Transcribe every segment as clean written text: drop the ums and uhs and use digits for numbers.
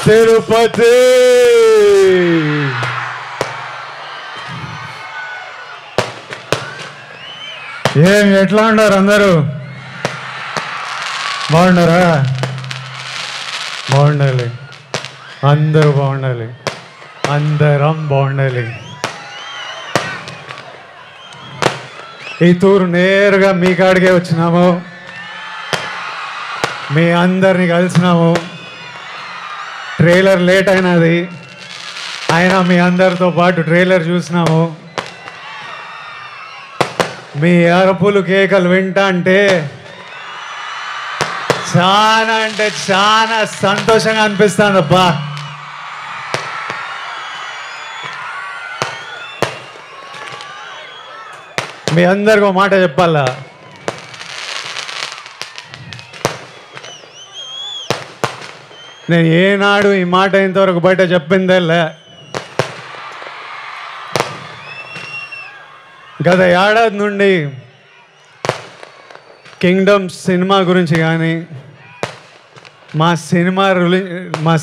తిరుపతి. ఏం ఎట్లా ఉన్నారు అందరూ? బాగున్నారా? బాగుండాలి, అందరూ బాగుండాలి, అందరం బాగుండాలి. ఈ తూరు నేరుగా మీ కాడికే వచ్చినాము, మీ అందరిని కలిసినాము. ట్రైలర్ లేట్ అయినది, అయినా మీ అందరితో పాటు ట్రైలర్ చూసినాము. మీ అరుపులు కేకలు వింటా అంటే చాలా సంతోషంగా అనిపిస్తుంది అబ్బా. మీ అందరికీ మాట చెప్పాలా, నేను ఏనాడు ఈ మాట ఇంతవరకు బయట చెప్పిందేలే. గత ఏడాది నుండి కింగ్డమ్ సినిమా గురించి కానీ మా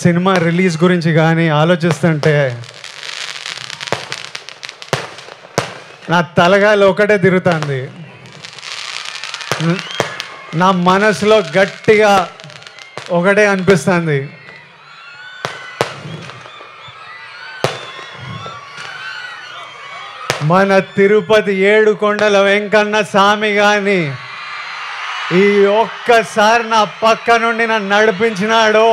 సినిమా రిలీజ్ గురించి కానీ ఆలోచిస్తుంటే నా తలగాలి ఒకటే తిరుగుతుంది. నా మనసులో గట్టిగా ఒకటే అనిపిస్తుంది, మన తిరుపతి ఏడుకొండల వెంకన్న స్వామి గాని ఈ ఒక్కసారి నా పక్క నుండి నన్ను నడిపించినాడు.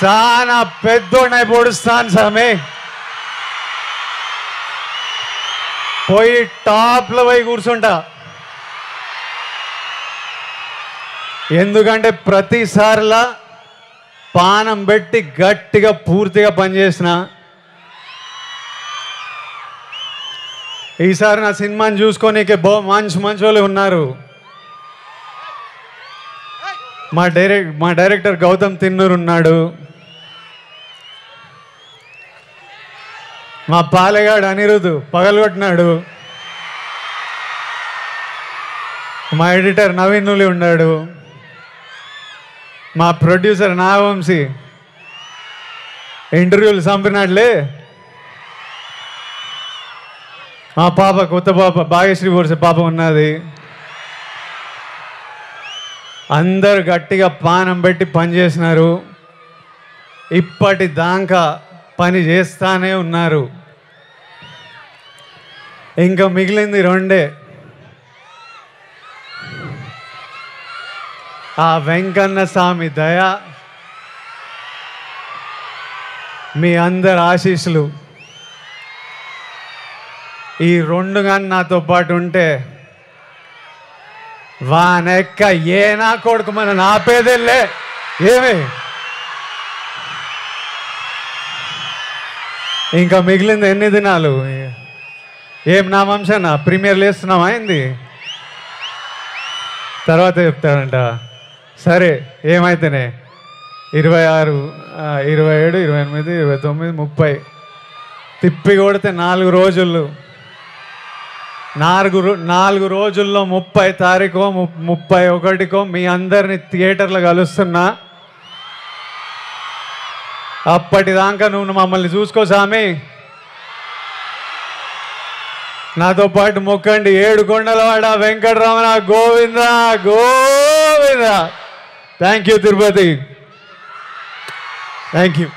చాలా పెద్దోడై పొడుస్తాను స్వామి, పోయి టాప్లో పోయి కూర్చుంటా. ఎందుకంటే ప్రతిసారిలా పానం పెట్టి గట్టిగా పూర్తిగా పనిచేసిన. ఈసారి నా సినిమాని చూసుకోనీకే మంచి వాళ్ళు ఉన్నారు. మా డైరెక్టర్ గౌతమ్ తిన్నూరు ఉన్నాడు, మా పాలెగాడు అనిరుద్ధు పగలగొట్టినాడు, మా ఎడిటర్ నవీన్ నులి ఉన్నాడు, మా ప్రొడ్యూసర్ నాగవంశీ ఇంటర్వ్యూలు చంపినాడులే, మా పాప కొత్త పాప భాగ్యశ్రీ బోర్సే పాప ఉన్నది. అందరు గట్టిగా పానం పెట్టి పని చేసినారు, ఇప్పటిదాకా పని చేస్తానే ఉన్నారు. ఇంకా మిగిలింది రెండే, ఆ వెంకన్న స్వామి దయ, మీ అందరి ఆశీస్సులు. ఈ రెండు కానీ నాతో పాటు ఉంటే వానెక్క ఏ నా కొడుకు మన నాపేదెళ్ళే. ఏమి ఇంకా మిగిలింది ఎన్ని దినాలు? ఏం నా వంశనా ప్రీమియర్ లేస్తున్నాం అయింది, తర్వాత చెప్తాడంట. సరే ఏమైతేనే 26, 27, 28, 29, 30 తిప్పి కొడితే 4 రోజులు. 4 రోజుల్లో 30 తారీఖు 31కో మీ అందరిని థియేటర్లో కలుస్తున్నా. అప్పటిదాకా నువ్వు మమ్మల్ని చూసుకో స్వామి, నాతో పాటు మొక్కండి. ఏడుకొండలవాడ Venkataramana Govinda Govinda. Thank you Tirupati, thank you.